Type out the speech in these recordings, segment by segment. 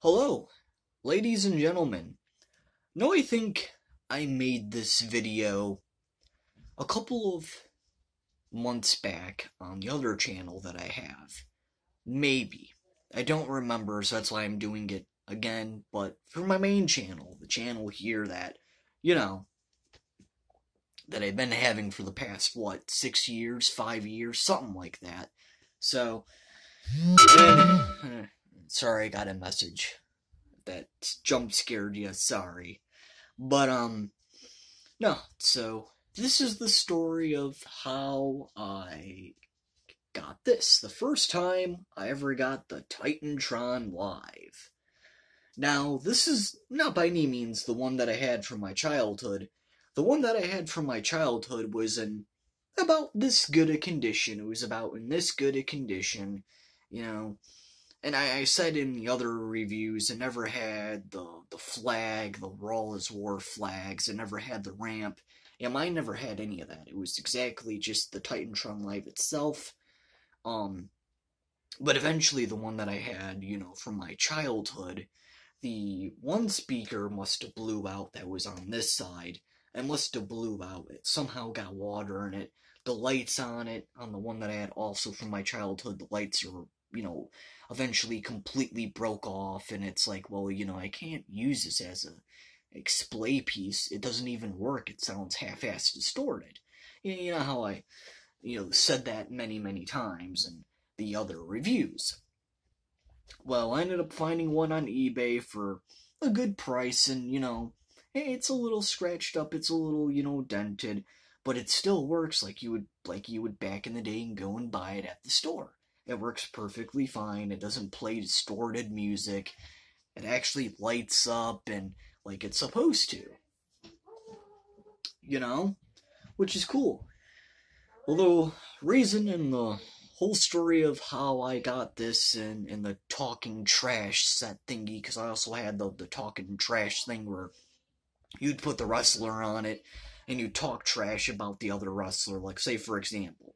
Hello, ladies and gentlemen. I think I made this video a couple of months back on the other channel that I have. Maybe. I don't remember, so that's why I'm doing it again, but for my main channel, the channel here that, you know, that I've been having for the past, 6 years, 5 years, something like that. So, sorry, I got a message that jump scared you, sorry. But, no, so this is the story of how I got this. The first time I ever got the TitanTron Live. Now, this is not by any means the one that I had from my childhood. The one that I had from my childhood was in about this good a condition. It was about in this good a condition, you know. And I said in the other reviews, it never had the flag, the Raw as War flags. It never had the ramp. Yeah, mine never had any of that. It was exactly just the TitanTron Live itself. But eventually the one that I had, from my childhood, the one speaker must have blew out that was on this side. It must have blew out. It somehow got water in it. The lights on it, on the one that I had also from my childhood, the lights are, eventually completely broke off, and it's like, well, I can't use this as a display piece. It doesn't even work. It sounds half-assed distorted. You know how I, said that many, many times in the other reviews. Well, I ended up finding one on eBay for a good price, and, it's a little scratched up, it's a little, dented, but it still works like you would back in the day and go and buy it at the store. It works perfectly fine. It doesn't play distorted music. It actually lights up and like it's supposed to. Which is cool. Although, reason in the whole story of how I got this and the talking trash set thingy, because I also had the talking trash thing where you'd put the wrestler on it and you'd talk trash about the other wrestler. Like, say, for example,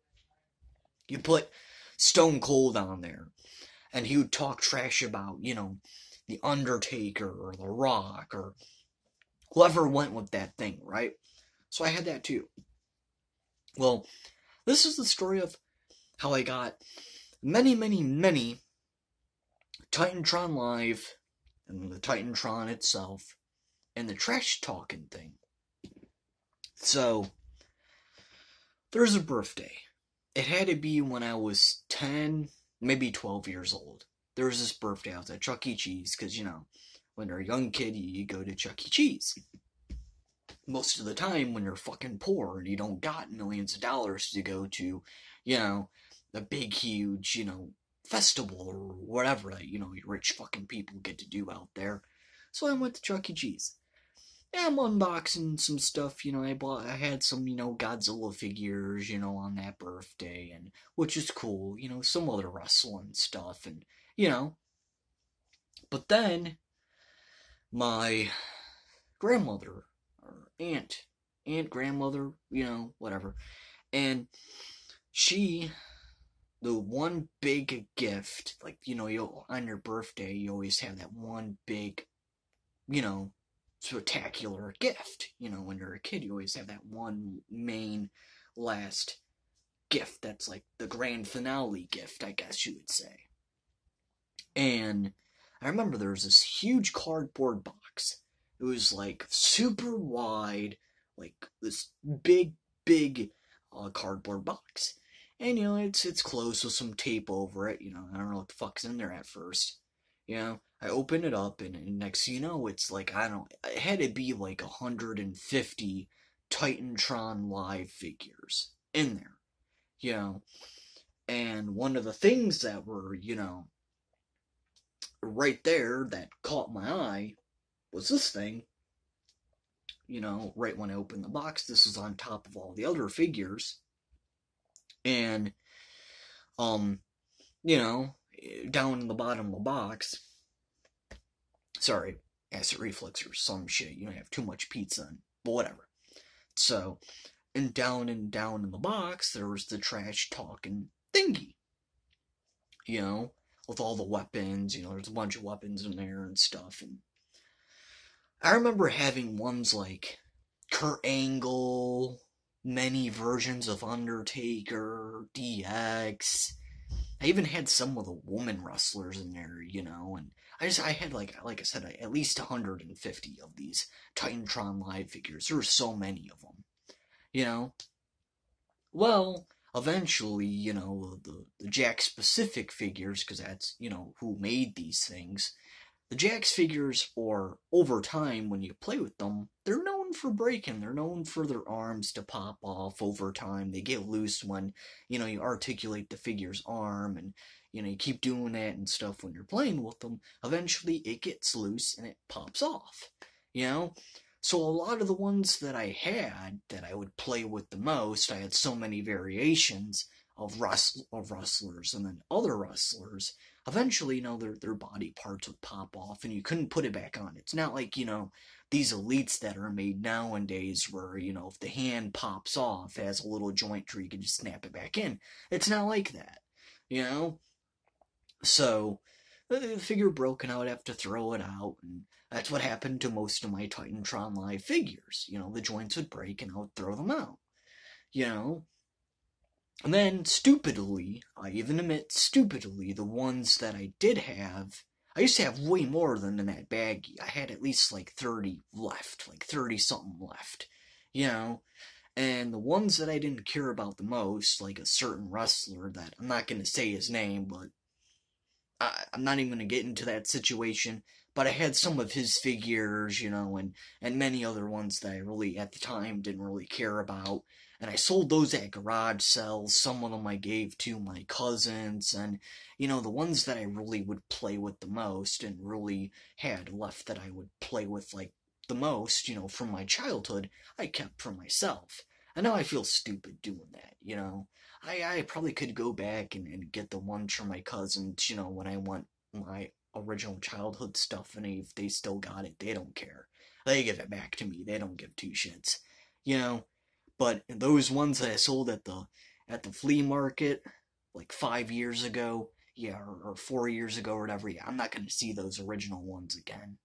you put Stone Cold on there, and he would talk trash about, The Undertaker or The Rock or whoever went with that thing, right? So I had that too. Well, this is the story of how I got many, many, many TitanTron Live and the TitanTron itself and the trash talking thing. So, there's a birthday. It had to be when I was 10, maybe 12 years old. There was this birthday. I was at Chuck E. Cheese, because, when you're a young kid, you go to Chuck E. Cheese. Most of the time, when you're fucking poor and you don't got millions of dollars to go to, a big, huge, festival or whatever that, you rich fucking people get to do out there. So I went to Chuck E. Cheese. Yeah, I'm unboxing some stuff, I had some, Godzilla figures, on that birthday, and which is cool, some other wrestling stuff, and, but then, my grandmother, or grandmother, whatever, and she, the one big gift, like, on your birthday, you always have that one big, spectacular gift. When you're a kid, you always have that one main last gift that's like the grand finale gift, I guess you would say. And I remember there was this huge cardboard box. It was like super wide, like this big, big cardboard box. And it's closed with some tape over it. I don't know what the fuck's in there at first. I open it up, and next thing you know, it's like, I don't know, it had to be like 150 TitanTron Live figures in there, and one of the things that were, right there that caught my eye was this thing, right when I opened the box. This is on top of all the other figures, and, down in the bottom of the box, sorry, acid reflux or some shit, you have too much pizza, but whatever. So, and down in the box, there was the trash talking thingy. with all the weapons. There's a bunch of weapons in there and stuff. And I remember having ones like Kurt Angle, many versions of Undertaker, DX. I even had some of the woman wrestlers in there, and I had like I said, at least 150 of these TitanTron live figures. There were so many of them, you know. Well, eventually, the Jakks specific figures, because that's, who made these things. The Jakks figures, or over time when you play with them, they're known for breaking. They're known for their arms to pop off over time. They get loose when, you articulate the figure's arm, and, you keep doing that and stuff when you're playing with them. Eventually it gets loose and it pops off, So a lot of the ones that I had that I would play with the most, I had so many variations of wrestlers and then other wrestlers. Eventually, their body parts would pop off and you couldn't put it back on. It's not like, these elites that are made nowadays where, if the hand pops off, it has a little joint where you can just snap it back in. It's not like that, So, the figure broke and I would have to throw it out, and that's what happened to most of my TitanTron live figures. The joints would break and I would throw them out, And then, stupidly, I even admit stupidly, the ones that I did have, I used to have way more than in that baggie. I had at least like 30 left, like 30 something left, And the ones that I didn't care about the most, like a certain wrestler that I'm not going to say his name, but I'm not even going to get into that situation, but I had some of his figures, and many other ones that I really, at the time, didn't really care about, and I sold those at garage sales. Some of them I gave to my cousins, and, the ones that I really would play with the most, and really had left that I would play with, like, the most, from my childhood, I kept for myself. And now I feel stupid doing that, I probably could go back and get the ones from my cousins, when I want my original childhood stuff, and if they still got it, they don't care. They give it back to me. They don't give two shits, But those ones that I sold at the flea market, like 5 years ago, or 4 years ago or whatever, I'm not gonna see those original ones again,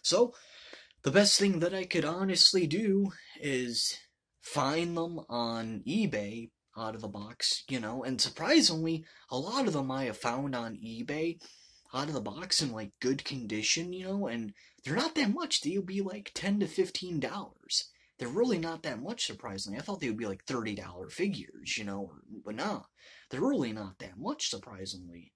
So, the best thing that I could honestly do is find them on eBay out of the box, and surprisingly, a lot of them I have found on eBay out of the box in like good condition, and they're not that much. They'll be like $10 to $15. They're really not that much, surprisingly. I thought they would be like $30 figures, but no, they're really not that much, surprisingly.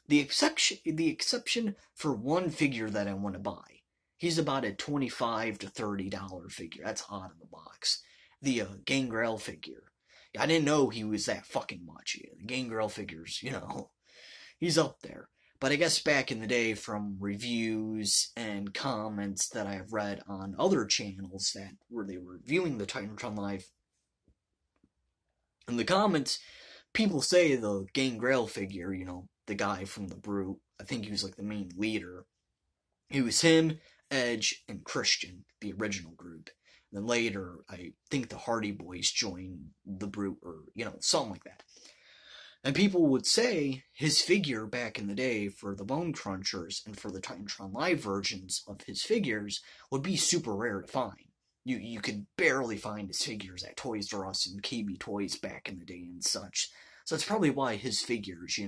The exception for one figure that I want to buy. He's about a $25 to $30 figure. That's out of the box. The Gangrel figure. I didn't know he was that fucking much. The Gangrel figures, he's up there. But I guess back in the day, from reviews and comments that I've read on other channels that where they were reviewing the TitanTron Live, in the comments, people say the Gangrel figure, the guy from the Brute, I think he was like the main leader. It was him, Edge, and Christian, the original group. And then later, I think the Hardy Boys joined the Brute, or, something like that. And people would say his figure back in the day for the Bone Crunchers and for the TitanTron Live versions of his figures would be super rare to find. You could barely find his figures at Toys R Us and KB Toys back in the day and such. So that's probably why his figures,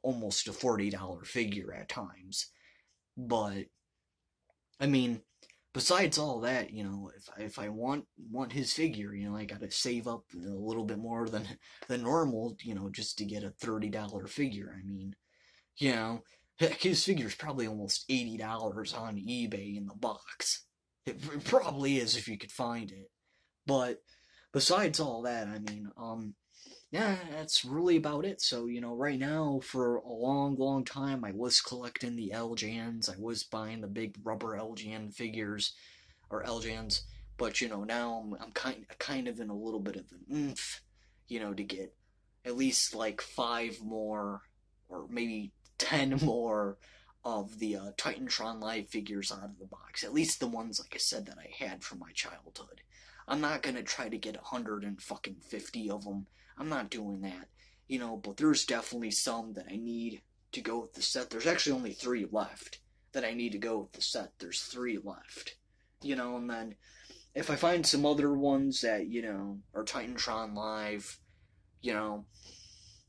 almost a $40 figure at times. But I mean, besides all that, if I want his figure, I gotta save up a little bit more than normal, just to get a $30 figure. I mean, heck, his figure's probably almost $80 on eBay in the box. It probably is if you could find it. But besides all that, I mean, yeah, that's really about it. So, right now, for a long, long time, I was collecting the LJNs. I was buying the big rubber LJN figures, or LJNs. But, now I'm kind of in a little bit of an oomph, to get at least like 5 more, or maybe 10 more of the TitanTron Live figures out of the box. At least the ones, like I said, that I had from my childhood. I'm not gonna try to get 150 of them. I'm not doing that. you know, but there's definitely some that I need to go with the set. There's actually only 3 left that I need to go with the set. There's 3 left, you know, and then if I find some other ones that, you know, are TitanTron Live, you know,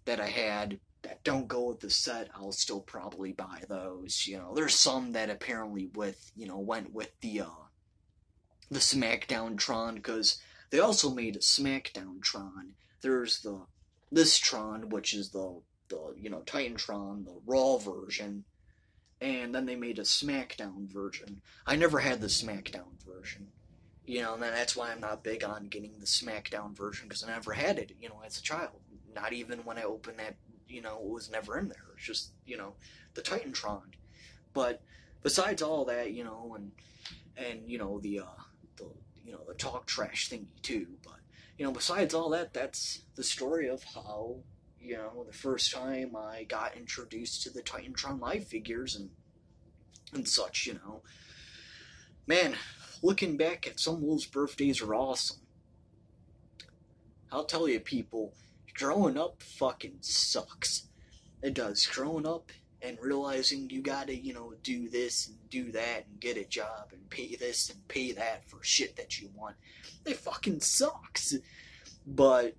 that I had that don't go with the set, I'll still probably buy those. You know, there's some that apparently went with the SmackDown Tron, because they also made a SmackDown Tron. There's this Tron, which is the TitanTron, the Raw version, and then they made a SmackDown version. I never had the SmackDown version. You know, and that's why I'm not big on getting the SmackDown version, because I never had it, you know, as a child. Not even when I opened that, you know, it was never in there. It's just, you know, the TitanTron. But besides all that, you know, and you know, the talk trash thingy too. But, you know, besides all that, that's the story of how, you know, the first time I got introduced to the TitanTron Live figures and such, you know. Man, looking back at some of those birthdays are awesome. I'll tell you, people, growing up fucking sucks. It does. Growing up and realizing you gotta, you know, do this and do that and get a job and pay this and pay that for shit that you want. It fucking sucks. But,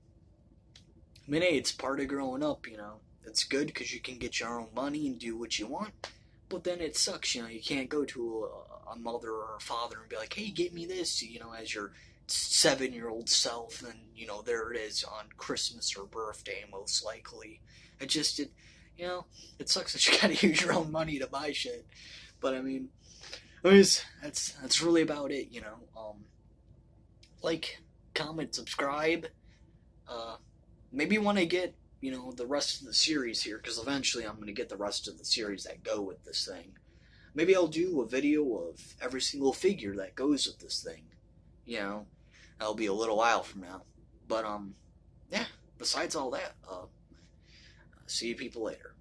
I mean, hey, it's part of growing up, you know. It's good because you can get your own money and do what you want. But then it sucks, you know. You can't go to a mother or a father and be like, hey, get me this, you know, as your 7-year-old self, and, you know, there it is on Christmas or birthday, most likely. You know, it sucks that you gotta use your own money to buy shit. But, I mean, that's really about it, you know. Like, comment, subscribe. Maybe when I get, you know, the rest of the series here, because eventually I'm going to get the rest of the series that go with this thing. Maybe I'll do a video of every single figure that goes with this thing. You know, that'll be a little while from now. But, yeah, besides all that, see you people later.